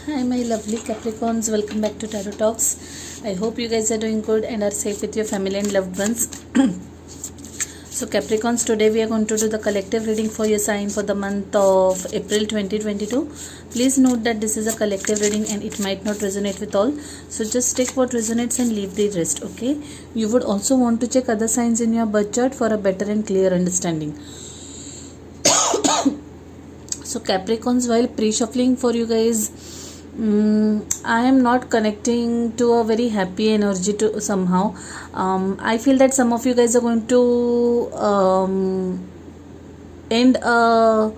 Hi, my lovely Capricorns. Welcome back to Tarot Talks. I hope you guys are doing good and are safe with your family and loved ones. So, Capricorns, today we are going to do the collective reading for your sign for the month of April 2022. Please note that this is a collective reading and it might not resonate with all. So, just take what resonates and leave the rest, okay? You would also want to check other signs in your birth chart for a better and clear understanding. So, Capricorns, while pre-shuffling for you guys, I am not connecting to a very happy energy to somehow. I feel that some of you guys are going to end a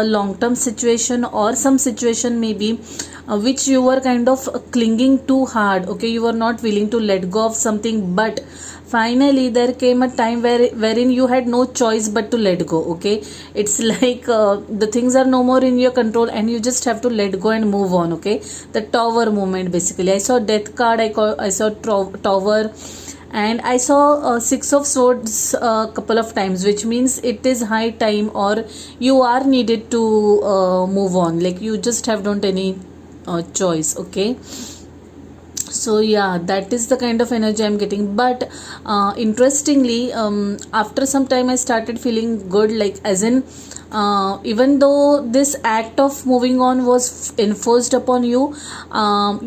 long term situation or some situation maybe which you were kind of clinging too hard. Okay, you were not willing to let go of something, but finally there came a time wherein you had no choice but to let go. Okay, it's like the things are no more in your control and you just have to let go and move on. Okay, the tower moment, basically I saw death card, I saw tower, and I saw six of swords a couple of times, which means it is high time or you are needed to move on, like you just have don't any choice. Okay, so yeah, that is the kind of energy I'm getting. But interestingly, after some time I started feeling good, like as in even though this act of moving on was enforced upon you, in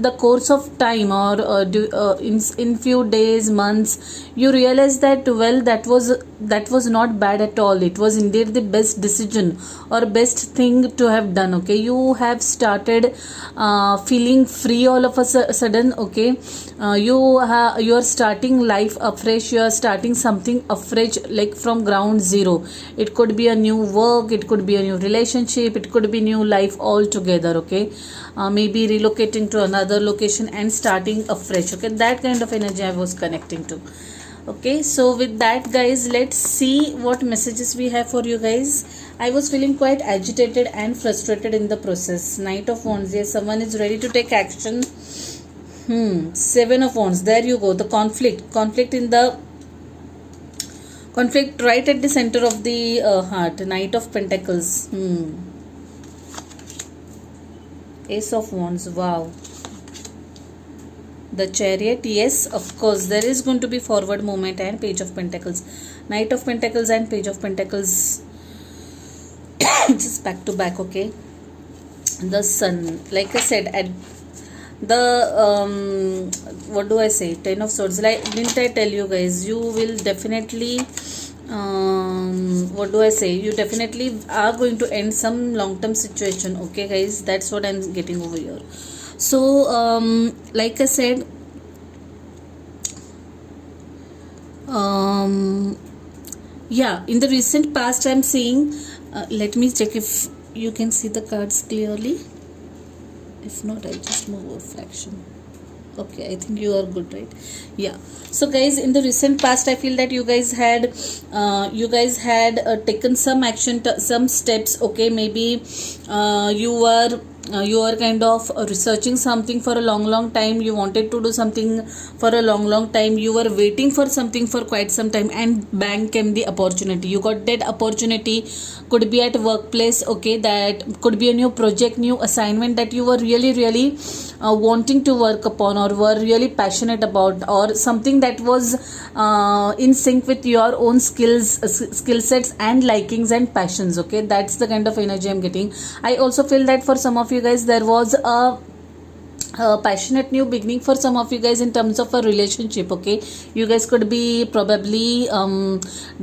the course of time or in few days, months, you realize that well, that was not bad at all. It was indeed the best decision or best thing to have done. Okay, you have started feeling free all of a sudden. Okay, you are starting life afresh, you are starting something afresh, like from ground zero. It could be a new work, it could be a new relationship, it could be new life altogether. Okay, maybe relocating to another location and starting afresh. Okay, that kind of energy I was connecting to. Okay, so with that, guys, let's see what messages we have for you guys. I was feeling quite agitated and frustrated in the process. Knight of Wands, yes, someone is ready to take action. Seven of Wands, there you go. The conflict right at the center of the heart. Knight of Pentacles, Ace of Wands, wow. The Chariot, yes, of course, there is going to be forward movement. And Page of Pentacles, Knight of Pentacles and Page of Pentacles, just back to back. Okay, the Sun, like I said, at the what do I say, Ten of Swords, like didn't I tell you guys, you will definitely what do I say, you definitely are going to end some long-term situation. Okay guys, that's what I'm getting over here. So like I said, yeah, in the recent past I'm seeing, let me check if you can see the cards clearly. If not, I'll just move a fraction. Okay, I think you are good, right? Yeah. So guys, in the recent past I feel that you guys had taken some action, some steps. Okay, maybe you are kind of researching something for a long time. You wanted to do something for a long time. You were waiting for something for quite some time, and bang came the opportunity. You got that opportunity. Could be at workplace. Okay, that could be a new project, new assignment that you were really wanting to work upon or were really passionate about, or something that was in sync with your own skill sets and likings and passions. Okay, that's the kind of energy I'm getting. I also feel that for some of you guys there was a passionate new beginning for some of you guys in terms of a relationship. Okay, you guys could be probably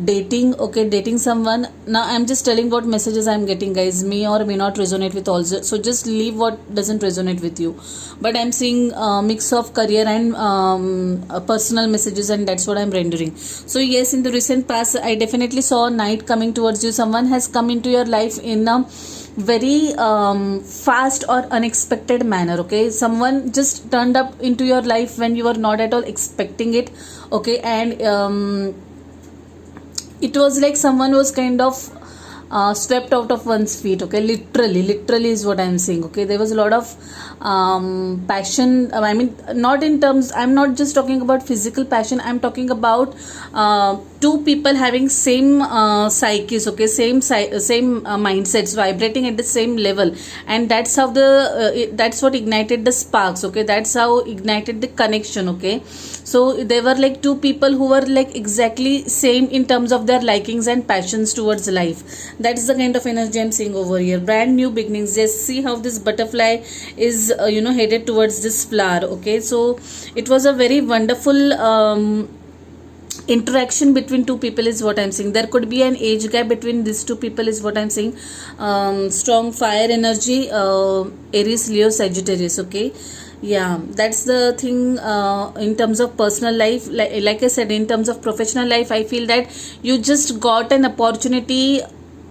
dating. Okay, dating someone. Now I'm just telling what messages I'm getting, guys. May or may not resonate with all, so just leave what doesn't resonate with you. But I'm seeing a mix of career and personal messages, and that's what I'm rendering. So yes, in the recent past I definitely saw a knight coming towards you. Someone has come into your life in a very fast or unexpected manner. Okay, someone just turned up into your life when you were not at all expecting it. Okay, and it was like someone was kind of swept out of one's feet. Okay, literally is what I'm saying. Okay, there was a lot of passion. I mean, not in terms, I'm not just talking about physical passion, I'm talking about two people having same psyches, okay, same mindsets, vibrating at the same level, and that's how that's what ignited the sparks, okay, that's how ignited the connection, okay. So they were like two people who were like exactly same in terms of their likings and passions towards life. That's the kind of energy I'm seeing over here. Brand new beginnings. Just see how this butterfly is headed towards this flower, okay. So it was a very wonderful interaction between two people is what I'm saying. There could be an age gap between these two people is what I'm saying. Strong fire energy, Aries, Leo, Sagittarius, okay. Yeah, that's the thing. In terms of personal life, like I said, in terms of professional life, I feel that you just got an opportunity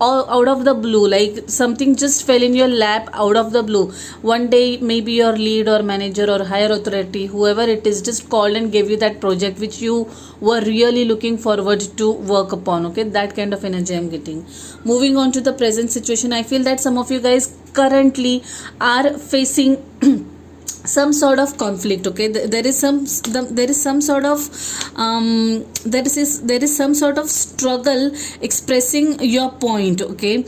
all out of the blue, like something just fell in your lap out of the blue. One day maybe your lead or manager or higher authority, whoever it is, just called and gave you that project which you were really looking forward to work upon, okay. That kind of energy I'm getting. Moving on to the present situation, I feel that some of you guys currently are facing some sort of conflict, okay. There is some sort of there is some sort of struggle expressing your point, okay.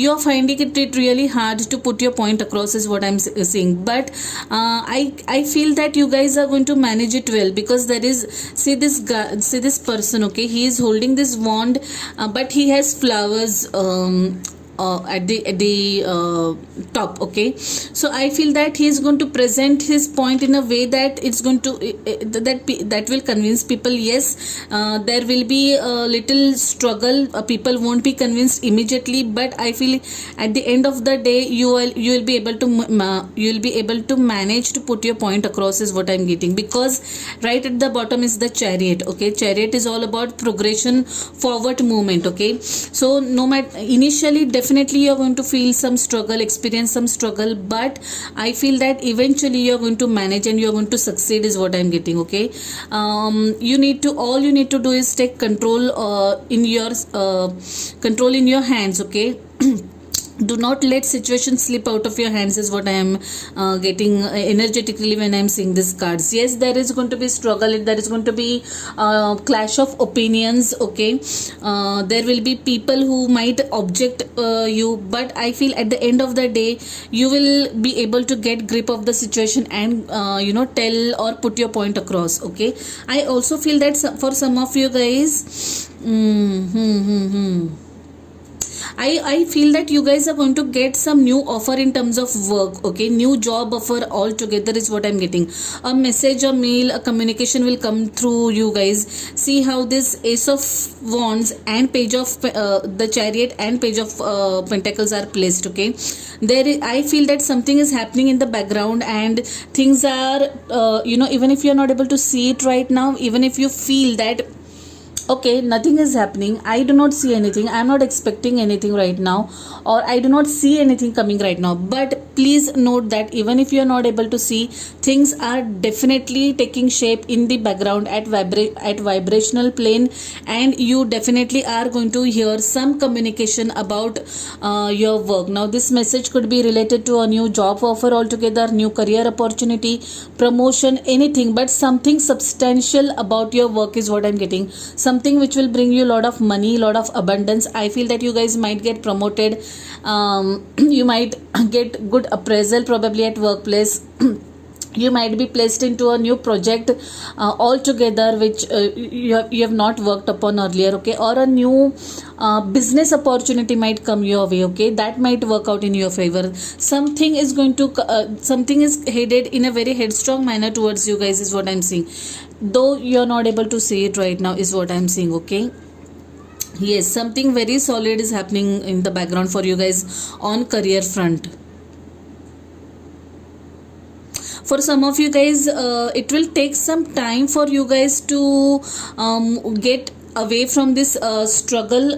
You're finding it really hard to put your point across is what I'm seeing, but I feel that you guys are going to manage it well, because there is, see this person, okay, he is holding this wand, but he has flowers at the top, okay. So I feel that he is going to present his point in a way that it's going to that will convince people. Yes, there will be a little struggle, people won't be convinced immediately, but I feel at the end of the day you will be able to manage to put your point across is what I'm getting, because right at the bottom is the Chariot, okay. Chariot is all about progression, forward movement, okay. So no matter, initially definitely you're going to feel some struggle, experience some struggle, but I feel that eventually you're going to manage and you're going to succeed is what I'm getting, okay. All you need to do is take control in your hands, okay. Do not let situations slip out of your hands is what I am getting energetically when I am seeing these cards. Yes, there is going to be struggle, there is going to be clash of opinions, okay. There will be people who might object you, but I feel at the end of the day you will be able to get grip of the situation and tell or put your point across, okay. I also feel that for some of you guys, I feel that you guys are going to get some new offer in terms of work, okay. New job offer altogether is what I'm getting. A message or mail, a communication will come through you guys. See how this Ace of Wands and Page of the Chariot and Page of Pentacles are placed, okay. I feel that something is happening in the background and things are even if you're not able to see it right now, even if you feel that okay, nothing is happening, I do not see anything, I am not expecting anything right now, or I do not see anything coming right now, but please note that even if you are not able to see, things are definitely taking shape in the background at vibrational plane, and you definitely are going to hear some communication about your work. Now this message could be related to a new job offer altogether, new career opportunity, promotion, anything, but something substantial about your work is what I'm getting. Something which will bring you a lot of money, lot of abundance. I feel that you guys might get promoted, you might get good appraisal probably at workplace. You might be placed into a new project altogether which you have not worked upon earlier, okay, or a new business opportunity might come your way, okay. That might work out in your favor. Something is headed in a very headstrong manner towards you guys is what I'm seeing, though you're not able to see it right now is what I'm seeing, okay. Yes, something very solid is happening in the background for you guys on career front. For some of you guys, it will take some time for you guys to get away from this struggle,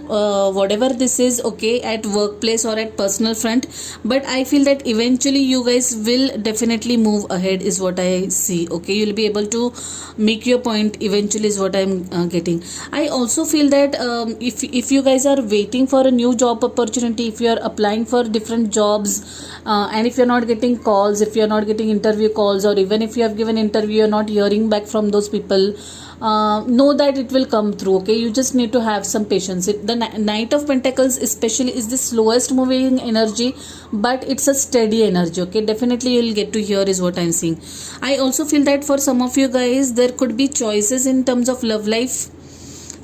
whatever this is, okay, at workplace or at personal front, but I feel that eventually you guys will definitely move ahead is what I see, okay. You'll be able to make your point eventually is what I'm getting. I also feel that if you guys are waiting for a new job opportunity, if you are applying for different jobs and if you're not getting calls, if you're not getting interview calls, or even if you have given interview you're not hearing back from those people, know that it will come through. Okay, you just need to have some patience. The Knight of Pentacles especially is the slowest moving energy, but it's a steady energy. Okay, definitely you'll get to hear is what I'm seeing. I also feel that for some of you guys there could be choices in terms of love life.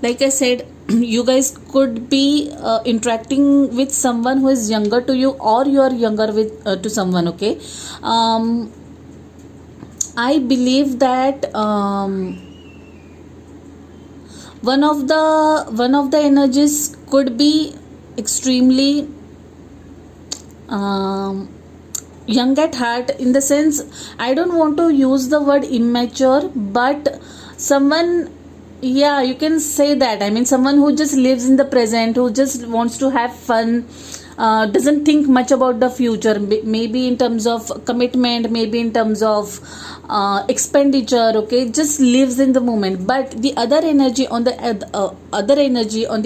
Like I said, you guys could be interacting with someone who is younger to you, or you are younger with to someone. Okay, I believe that one of the energies could be extremely young at heart, in the sense, I don't want to use the word immature, but someone, yeah, you can say that. I mean, someone who just lives in the present, who just wants to have fun, doesn't think much about the future, maybe in terms of commitment, maybe in terms of expenditure. Okay, just lives in the moment. But the other energy on the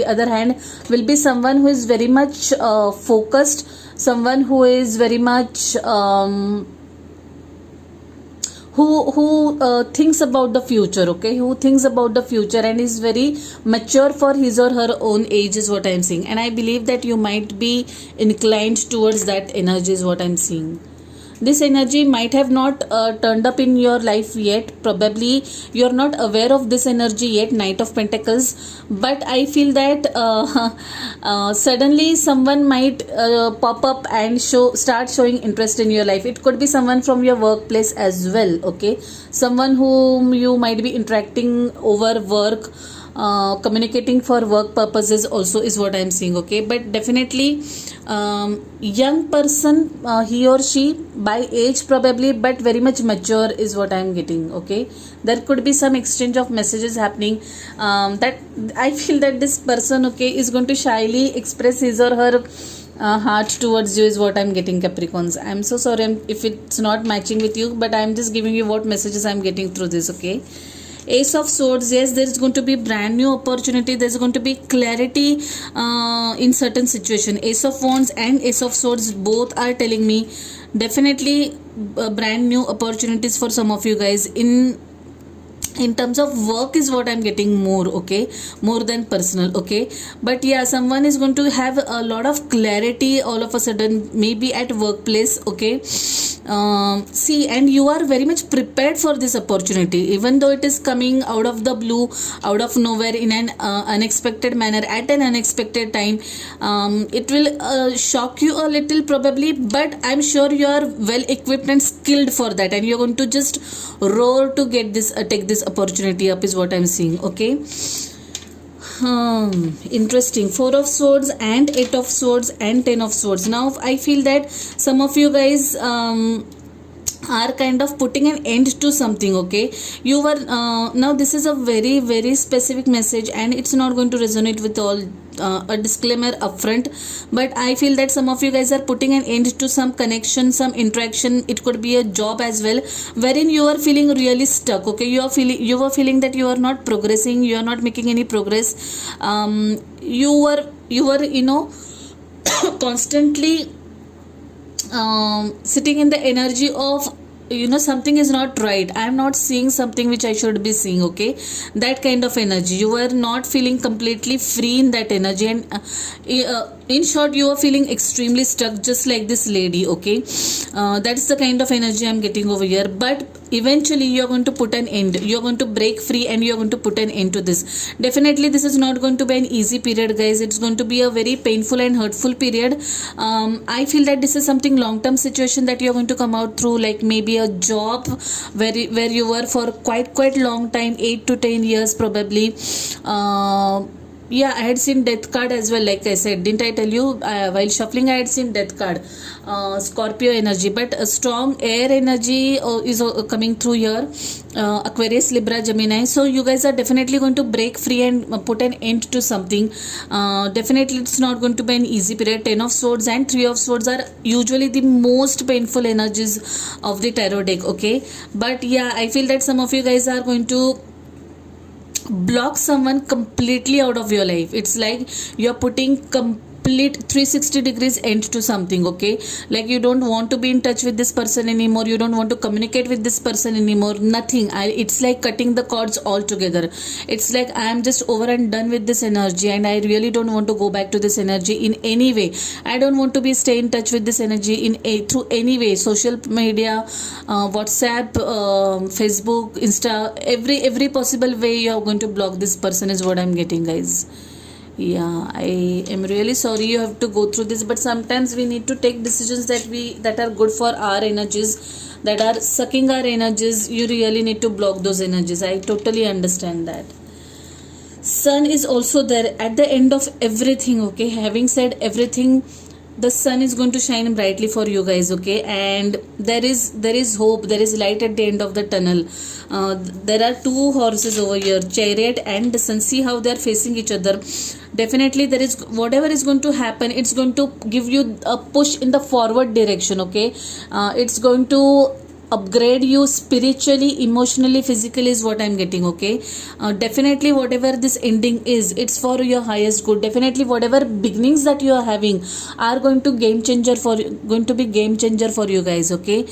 other hand will be someone who is very much focused, someone who is very much who thinks about the future. Okay, who thinks about the future and is very mature for his or her own age is what I'm seeing. And I believe that you might be inclined towards that energy is what I'm seeing. This energy might have not turned up in your life yet. Probably you're not aware of this energy yet, Knight of Pentacles. But I feel that suddenly someone might pop up and start showing interest in your life. It could be someone from your workplace as well. Okay, someone whom you might be interacting over work, communicating for work purposes also is what I'm seeing. Okay, but definitely young person, he or she by age probably, but very much mature is what I'm getting. Okay, there could be some exchange of messages happening, that I feel that this person, okay, is going to shyly express his or her heart towards you is what I'm getting, Capricorns. I'm so sorry if it's not matching with you, but I'm just giving you what messages I'm getting through this. Okay, Ace of Swords, yes, there's going to be brand new opportunity, there's going to be clarity in certain situation. Ace of Wands and Ace of Swords both are telling me definitely brand new opportunities for some of you guys in terms of work is what I'm getting more. Okay, more than personal. Okay, but yeah, someone is going to have a lot of clarity all of a sudden, maybe at workplace. Okay, see, and you are very much prepared for this opportunity, even though it is coming out of the blue, out of nowhere, in an unexpected manner, at an unexpected time. It will shock you a little probably, but I'm sure you are well equipped and skilled for that, and you're going to just roar to get this take this opportunity up is what I'm seeing. Okay, interesting. 4 of Swords and 8 of Swords and 10 of Swords. Now I feel that some of you guys are kind of putting an end to something. Okay, you were now this is a very very specific message, and it's not going to resonate with all. A disclaimer upfront, but I feel that some of you guys are putting an end to some connection, some interaction. It could be a job as well, wherein you are feeling really stuck. Okay, you were feeling that you are not progressing, you are not making any progress. You were constantly sitting in the energy of something is not right, I am not seeing something which I should be seeing. Okay, that kind of energy, you were not feeling completely free in that energy, and in short you are feeling extremely stuck, just like this lady. Okay, that's the kind of energy I'm getting over here. But eventually you're going to put an end, you're going to break free, and you're going to put an end to this. Definitely this is not going to be an easy period, guys. It's going to be a very painful and hurtful period. I feel that this is something long-term situation that you're going to come out through, like maybe a job where you were for quite long time, 8 to 10 years probably. Yeah, I had seen Death card as well. Like I said, didn't I tell you while shuffling I had seen Death card, Scorpio energy, but a strong air energy is coming through here, Aquarius, Libra, Gemini. So you guys are definitely going to break free and put an end to something. Definitely it's not going to be an easy period. 10 of Swords and 3 of Swords are usually the most painful energies of the tarot deck. Okay, but yeah, I feel that some of you guys are going to block someone completely out of your life. It's like you're putting complete 360 degrees end to something, okay? Like you don't want to be in touch with this person anymore, you don't want to communicate with this person anymore, nothing. It's like cutting the cords altogether. It's like I am just over and done with this energy, and I really don't want to go back to this energy in any way. I don't want to be stay in touch with this energy through any way, social media, WhatsApp, Facebook, Insta, every possible way you are going to block this person is what I'm getting, guys. Yeah, I am really sorry you have to go through this, but sometimes we need to take decisions that are good for our energies, that are sucking our energies. You really need to block those energies. I totally understand that. Sun is also there at the end of everything, okay? Having said everything, the sun is going to shine brightly for you guys, okay? And there is hope, there is light at the end of the tunnel. There are two horses over here, Chariot and the sun. See how they are facing each other. Definitely there is whatever is going to happen, it's going to give you a push in the forward direction, okay? It's going to upgrade you spiritually, emotionally, physically is what I'm getting, okay? Definitely whatever this ending is, it's for your highest good. Definitely whatever beginnings that you are having are going to be game changer for you guys, okay?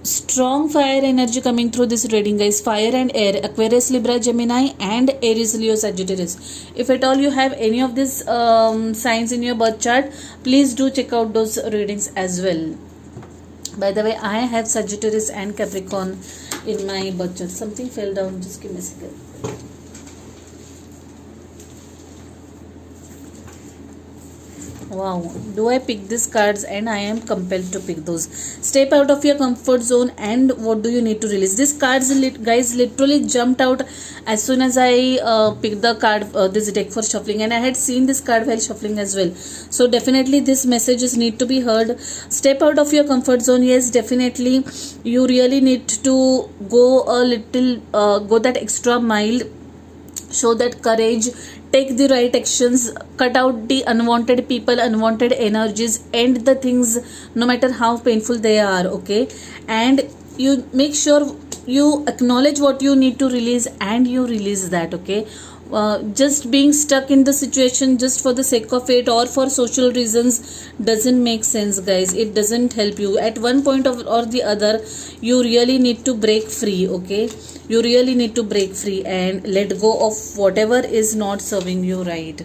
Strong fire energy coming through this reading, guys. Fire and air, Aquarius, Libra, Gemini, and Aries, Leo, Sagittarius. If at all you have any of these signs in your birth chart, please do check out those readings as well. By the way, I have Sagittarius and Capricorn in my birth chart. Something fell down. Just give me a second. Wow, do I pick these cards? And I am compelled to pick those. Step out of your comfort zone, and what do you need to release? These cards, guys, literally jumped out as soon as I picked the card, this deck for shuffling, and I had seen this card while shuffling as well. So definitely these messages need to be heard. Step out of your comfort zone. Yes, definitely you really need to go a little, go that extra mile. Show that courage, take the right actions, cut out the unwanted people, unwanted energies, end the things no matter how painful they are, okay? And you make sure you acknowledge what you need to release, and you release that, okay? Just being stuck in the situation just for the sake of it or for social reasons doesn't make sense, guys. It doesn't help you. At one point or the other, you really need to break free, okay? You really need to break free and let go of whatever is not serving you right.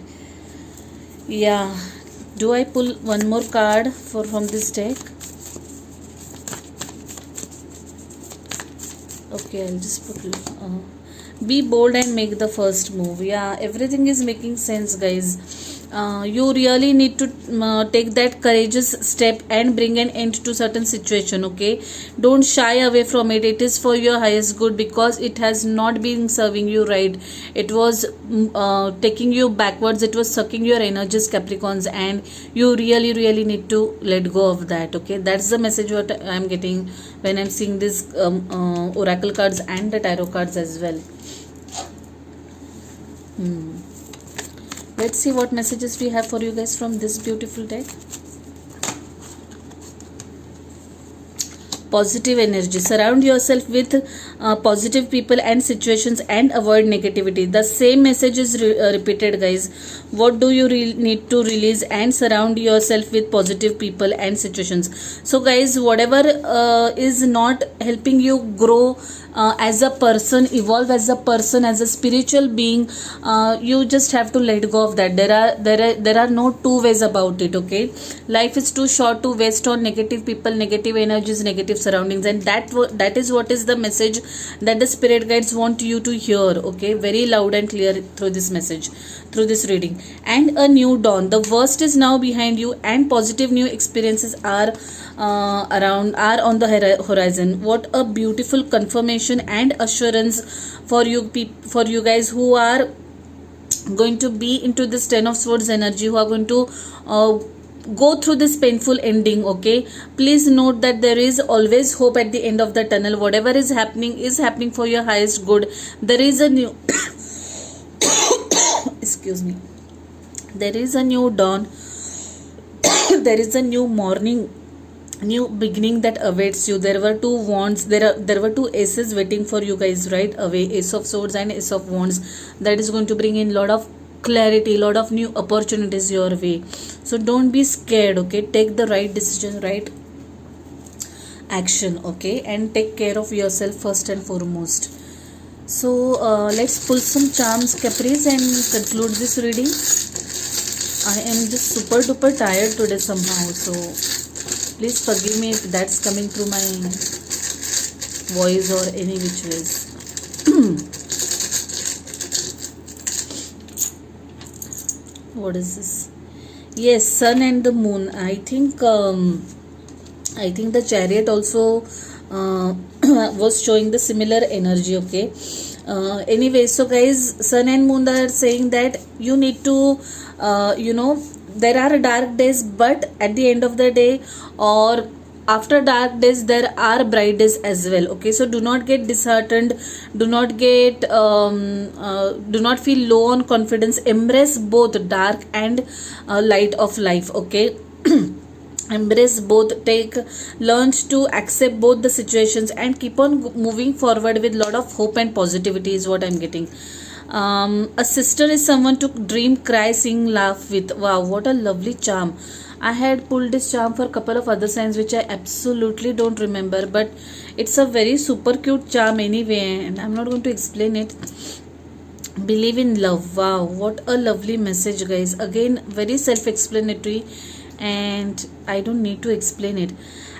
Yeah. Do I pull one more card from this deck? Okay, I'll just put be bold and make the first move. Yeah, everything is making sense, guys. You really need to take that courageous step and bring an end to certain situation, okay? Don't shy away from it. It is for your highest good, because it has not been serving you right. It was taking you backwards. It was sucking your energies, Capricorns, and you really need to let go of that, okay? That's the message what I'm getting when I'm seeing these oracle cards and the tarot cards as well. Let's see what messages we have for you guys from this beautiful deck. Positive energy. Surround yourself with positive people and situations and avoid negativity. The same message is repeated, guys. What do you need to release? And surround yourself with positive people and situations. So guys, whatever is not helping you grow as a person, evolve as a person, as a spiritual being, you just have to let go of that. There are no two ways about it, okay? Life is too short to waste on negative people, negative energies, negative surroundings, and that is what is the message that the spirit guides want you to hear, okay? Very loud and clear through this message, through this reading. And a new dawn. The worst is now behind you, and positive new experiences are on the horizon. What a beautiful confirmation and assurance for you guys who are going to be into this 10 of Swords energy, who are going to go through this painful ending, okay? Please note that there is always hope at the end of the tunnel. Whatever is happening for your highest good. There is a new excuse me, there is a new dawn. There is a new morning, new beginning that awaits you. There were two wands, there were two aces waiting for you guys right away, Ace of Swords and Ace of Wands. That is going to bring in lot of clarity, lot of new opportunities your way. So don't be scared, okay? Take the right decision, right action, okay? And take care of yourself first and foremost. So let's pull some charms, Caprice, and conclude this reading. I am just super duper tired today somehow, so please forgive me if that's coming through my voice or any which ways. What is this? Yes, sun and the moon. I think the Chariot also was showing the similar energy, okay? Anyway, so guys, sun and moon are saying that you need to there are dark days, but at the end of the day, or after dark days, there are bright days as well, okay? So do not get disheartened, do not get do not feel low on confidence. Embrace both dark and light of life, okay? Embrace both, learn to accept both the situations, and keep on moving forward with lot of hope and positivity is what I'm getting. A sister is someone to dream, cry, sing, laugh with. Wow, what a lovely charm. I had pulled this charm for a couple of other signs which I absolutely don't remember, but it's a very super cute charm anyway, and I'm not going to explain it. Believe in love. Wow, what a lovely message, guys. Again, very self-explanatory, and I don't need to explain it.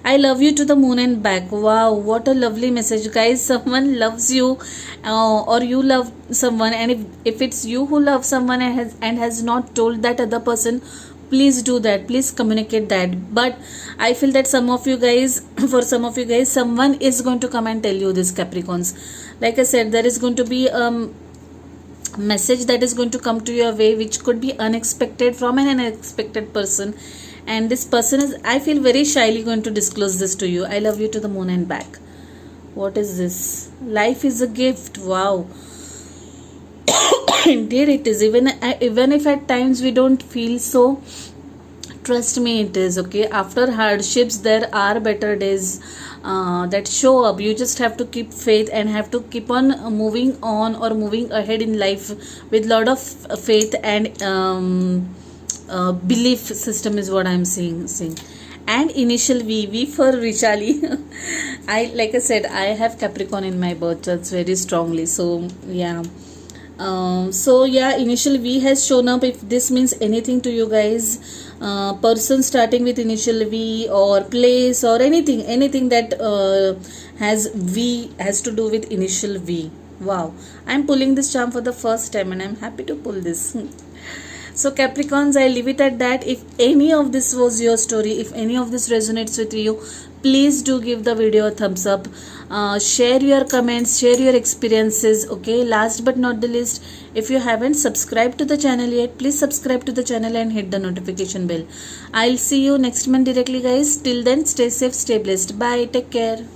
I love you to the moon and back. Wow, what a lovely message, guys. Someone loves you, or you love someone, and if it's you who love someone and has not told that other person, please do that, please communicate that. But I feel that some of you guys for some of you guys, someone is going to come and tell you this, Capricorns. Like I said, there is going to be message that is going to come to your way which could be unexpected, from an unexpected person, and this person is, I feel, very shyly going to disclose this to you. I love you to the moon and back. What is this? Life is a gift. Wow. Indeed it is. Even if at times we don't feel so, trust me, it is, okay? After hardships there are better days that show up. You just have to keep faith and have to keep on moving on or moving ahead in life with lot of faith and belief system is what I'm saying. And initial V for Richali. Like I said, I have Capricorn in my birth charts very strongly, so yeah. Initial V has shown up. If this means anything to you guys, person starting with initial V, or place, or anything that has V, has to do with initial V. Wow, I'm pulling this charm for the first time and I'm happy to pull this. So Capricorns, I leave it at that. If any of this was your story, if any of this resonates with you, please do give the video a thumbs up. Share your comments, share your experiences, okay? Last but not the least, if you haven't subscribed to the channel yet, please subscribe to the channel and hit the notification bell. I'll see you next month directly, guys. Till then, stay safe, stay blessed. Bye, take care.